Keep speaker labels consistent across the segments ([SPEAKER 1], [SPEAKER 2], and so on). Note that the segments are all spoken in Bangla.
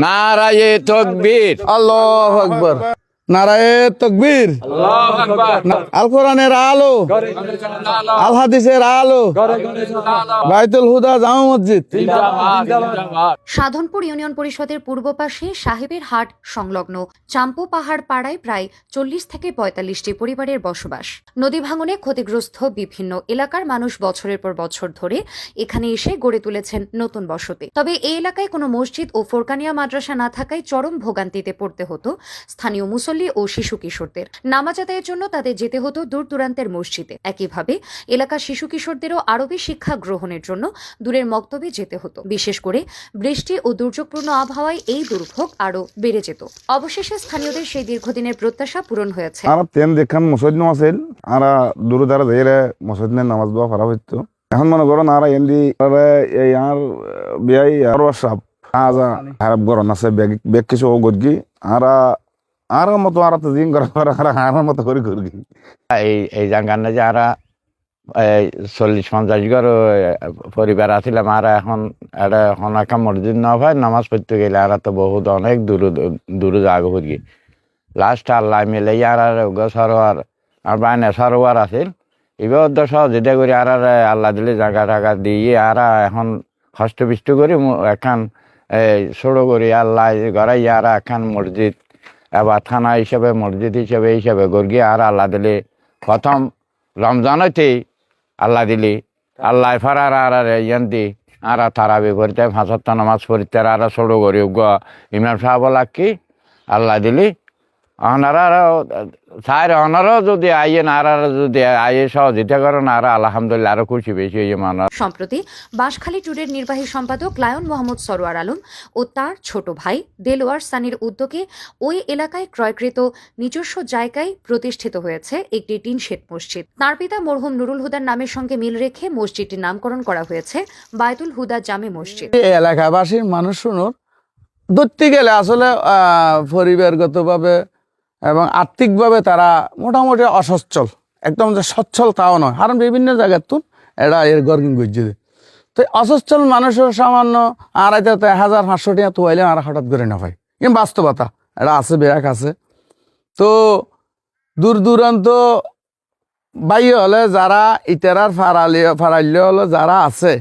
[SPEAKER 1] নারায়ে তাকবীর,
[SPEAKER 2] আল্লাহু আকবার, নারায়ে তাকবীর, আল কোরআনের আলো, আল হাদিসের আলো, বাইতুল হুদা জামা মসজিদ।
[SPEAKER 3] সাধনপুর ইউনিয়ন পরিষদের পূর্ব পাশে সাহেবের হাট সংলগ্ন চাম্পু পাহাড় পাড়ায় প্রায় 40 থেকে 45টি পরিবারের বসবাস। নদী ভাঙনে ক্ষতিগ্রস্ত বিভিন্ন এলাকার মানুষ বছরের পর বছর ধরে এখানে এসে গড়ে তুলেছেন নতুন বসতি। তবে এই এলাকায় কোনো মসজিদ ও ফোরকানিয়া মাদ্রাসা না থাকায় চরম ভোগান্তিতে পড়তে হতো স্থানীয় মুসল্লি ও শিশু কিশোরদের। নামাজ আদায়ের জন্য তাদের যেতে হতো দূর দূরান্তের মসজিদে। একইভাবে এলাকার শিশু কিশোরদেরও আরবি শিক্ষা গ্রহণের জন্য দূরের মক্তবে যেতে হতো। বিশেষ করে বৃষ্টি ও দুর্যোগপূর্ণ আবহাওয়ায় এই দুর্ভোগ আরো বেড়ে যেত। অবশেষে স্থানীয়দের সেই দীর্ঘদিনের প্রত্যাশা পূরণ হয়েছে।
[SPEAKER 4] আর তেন দেখান মসজিদ নো আছিল আর দূর দ্বারা যাইরে মসজিদ নে নামাজ দোয়া করা হইতো। এখন মনে করো আর এমনি এই আর বিয়াই আরো সাপ আজা খারাপ গরম আছে বেগ কিছু গদগি আর মতো আর তো দিন করা আর মতো করে করগি
[SPEAKER 1] এই জায়গায় যে আর 40-50 ঘর পরিবার আসছিলাম, আর এখন একটা মসজিদ না হয় নামাজ পড়তে গেলে আর তো বহুত অনেক দূরে জায়গা করি। লাস্ট আল্লাহ মিলে আর সরোয়ার আর বাইনা সরোয়ার আছিল এবার তো সহযোগিতা করি আর আল্লাহ দিলে জায়গা টাকা দিয়ে আর এখন হস্তপিষ্ট করি এখন ছোট করি আল্লাহ গড়াই আর এখন মসজিদ এবার থানা হিসাবে মসজিদ হিসাবে গড়গি আর আল্লাহ দিলে প্রথম রমজানতেই আল্লাহ দিলি আল্লাহ ফারার আর ইয়ান্তি আর তারাবি পড়তে 5 ওয়াক্ত নামাজ পড়তে আর ছোট করি ইমরান সাহেব লাকি আল্লাহ দিলি অনারও যদি আইয়েন আর যদি আইয়ে সহযোগিতা করেন আর আলহামদুলিল্লাহ আরো খুশি বেশি হয়ে মানুষ।
[SPEAKER 3] সম্প্রতি বাঁশখালী ট্যুরের নির্বাহী সম্পাদক লায়ন মোহাম্মদ সরোয়ার আলম ও তার ছোট ভাই দেলোয়ার সানির উদ্যোগে ওই এলাকায় ক্রয়কৃত নিজস্ব জায়গায় প্রতিষ্ঠিত হয়েছে একটি টিন শেড মসজিদ। তার পিতা মরহুম নুরুল হুদার নামের সঙ্গে মিল রেখে মসজিদটির নামকরণ করা হয়েছে বাইতুল হুদা জামে মসজিদ।
[SPEAKER 2] এলাকাবাসীর মানুষ শুনুন ধরতে গেলে আসলে পরিবারগতভাবে এবং আর্থিকভাবে তারা মোটামুটি অসচ্ছল, একদম যে সচ্ছল তাও নয়, কারণ বিভিন্ন জায়গার তুন এরা এর গর্গিং করছে। তো অসচ্ছল মানুষের সামান্য আর 1500 টাকা তোয়াইলে আর হঠাৎ করে না হয়, কিন্তু বাস্তবতা এটা আছে, বেরাক আছে। তো দূর দূরান্ত বাইরে হলে যারা ইতারার ফারাইলে হলে যারা আছে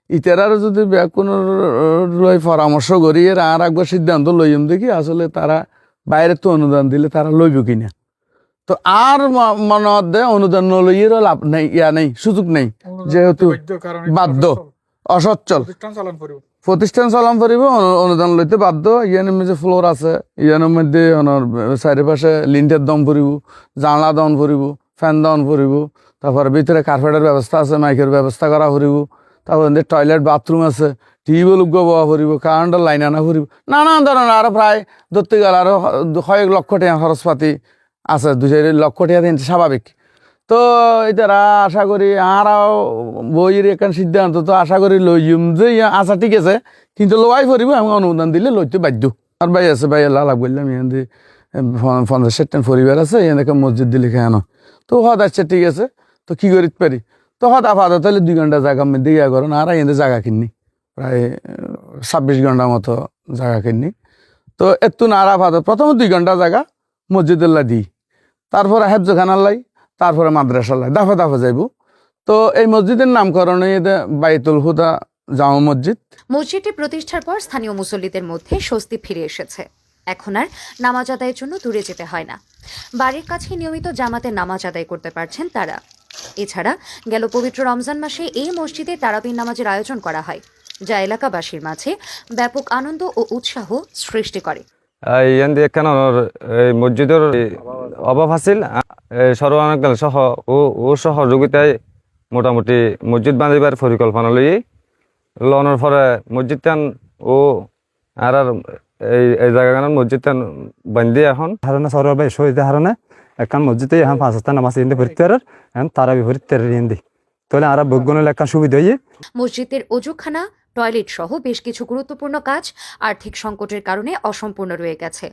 [SPEAKER 2] ইতারার যদি কোনো পরামর্শ করি এর আর একবার সিদ্ধান্ত লইম দেখি আসলে তারা বাইরে তো অনুদান দিলে তারা লইব কিনা। তো আর মনত দেয় অনুদান নলইয়েরও লাভ নেই, নেই সুযোগ নেই, যেহেতু বাধ্য অসচ্ছল প্রতিষ্ঠান চালান করিব অনুদান লইতে বাধ্য। ইয়ানের মধ্যে ফ্লোর আছে, ইয়ানের মধ্যে চারিপাশে লিন্টের দম পরিব, জানলা দন পরিব, ফ্যান দন পরিব, তারপরে ভিতরে কার্পেটের ব্যবস্থা আছে, মাইকের ব্যবস্থা করা পরিব, তারপর টয়লেট বাথরুম আছে, টিউবওয়েল উগ্গা পরিব, কারেন্টের লাইন আনা পরিব, নানান ধরনের আরো প্রায় ধরতে গেলে আরো কয়েক লক্ষ টাকা খরচপাতি আছে, 2-4 লক্ষ টাকা দিন স্বাভাবিক। তো এটারা আশা করি আরও বইয়ের এখান সিদ্ধান্ত তো আশা করি লইম যে আশা ঠিক আছে, কিন্তু লোয়াই পরিব আমি অনুদান দিলে লইতে বাধ্য। আর ভাই আছে, ভাই আল্লাহ লাভ করলাম এখান দিয়ে 50-60 পরিবার আছে, এখানে মসজিদ দিলে কেন তো হদ আসছে ঠিক আছে, তো কি করিতে পারি। তো হদ আপাতত তাহলে 2 ঘন্টা জায়গা মধ্যে ইয়া করেন আর এখানে জায়গা কিনি প্রায় 26 ঘন্টার মতো জায়গা কিনি। তো একটু না আপাতত প্রথমে 2 ঘন্টা জায়গা মসজিদুল্লাহ দিই, তারপরে হেফজখানাল্লাই, তারপরে মাদ্রাসাল্লাই, দাফে দাফে যাইব। তো এই মসজিদের নামকরণ বাইতুল হুদা জামা মসজিদ।
[SPEAKER 3] মসজিদটি প্রতিষ্ঠার পর স্থানীয় মুসল্লিদের মধ্যে স্বস্তি ফিরে এসেছে। এখন আর নামাজ আদায়ের জন্য দূরে যেতে হয় না, বাড়ির কাছে নিয়মিত জামাতে নামাজ আদায় করতে পারছেন তারা। এছাড়া গেল পবিত্র রমজান মাসে এই মসজিদে তারাবির নামাজের আয়োজন করা হয়, যা এলাকাবাসীর মাঝে ব্যাপক আনন্দ ও উৎসাহ সৃষ্টি করে।
[SPEAKER 5] এখানে মসজিদের অভাব আছিল, সর্বানুকাল সহ ও সহযোগিতায় মোটামুটি মসজিদ বাঁধিবার পরিকল্পনা লই লনের পরে মসজিদটান ও আর এই জায়গাখান মসজিদটান বান্ধি এখন
[SPEAKER 6] হারানা সরোয়ার ভাই শহীদ হারানা এখন মসজিদে এখন 5 ওয়াক্ত নামাজ ইন্দে ভরিতে এখন তারাবি ভরিতে ইন্দি তাহলে আর বগুনের একটা সুবিধা হয়ে।
[SPEAKER 3] মসজিদের অজুখানা, টয়লেট সহ বেশ কিছু গুরুত্বপূর্ণ কাজ আর্থিক সংকটের কারণে অসম্পূর্ণ রয়ে গেছে।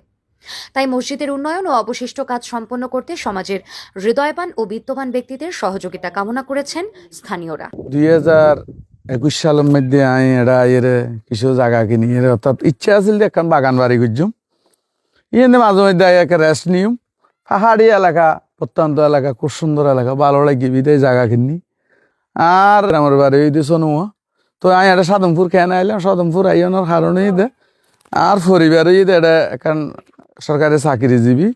[SPEAKER 3] তাই মসজিদের উন্নয়ন ও অবশিষ্ট কাজ সম্পন্ন করতে সমাজের হৃদয়বান ও বিত্তবান ব্যক্তিদের সহযোগিতা কামনা করেছেন স্থানীয়রা।
[SPEAKER 2] 21 সালের মধ্যে আমি এটা এরে কিছু জায়গা কিনি এর অর্থাৎ ইচ্ছা আছিল যে এখন বাগান বাড়ি করছুম ইয়ে মাঝে মধ্যে একটা রেস্ট নিউম পাহাড়ি এলাকা প্রত্যন্ত এলাকা খুব সুন্দর এলাকা ভালো লাগে বিদায় জায়গা কিনি আর আমার বাড়ি ওই দিয়ে শোনো তো আমি এটা সাদমপুর খেয়ে আইলাম সাদমপুর আইয়ানোর কারণে দে আর পরিবারে এটা এখন সরকারি চাকরিজীবী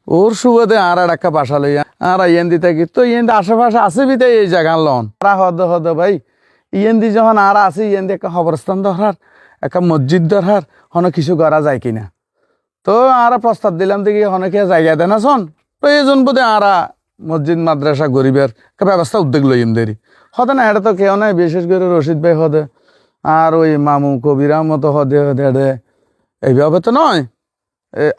[SPEAKER 2] ওর সুবাদে আর একটা বাসা লইয়া আর ইয়েন দি থাকি তো ইয়েন আশেপাশে আছে বিদায় এই জায়গা লন হদ ভাই ইয়েন দি যখন আর আছে ইয়েন দি একটা খবরস্থান দরকার একটা মসজিদ দরকার হন কিছু করা যায় কিনা তো আর প্রস্তাব দিলাম দেখি অনেকে জায়গা দেন শোন প্রয়োজন বোধে আর মসজিদ মাদ্রাসা গরিবের একটা ব্যবস্থা উদ্যোগ লইম দেরি হতে না এটা তো কেউ নাই বিশেষ করে রশিদ ভাই হদে আর ওই মামু কবিরাম মতো হদে হদে এইভাবে তো নয়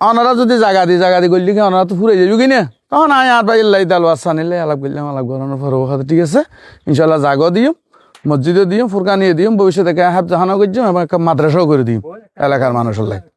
[SPEAKER 2] ওনারা যদি জায়গা দি করলি কি ওনারা তো ফুরে যাবি কিনা তখন আয় আর ভাই লাই দাল বাচ্চা নিলে আলাপ করলাম আলাপ করানোর পর কথা ঠিক আছে ইনশাল্লাহ জাগো দিও মসজিদও দিও ফুরকানিয়ে দিও ভবিষ্যতে হাফ জাহানো করছিলাম এবং একটা মাদ্রাসাও করে দিই এলাকার মানুষের লাগে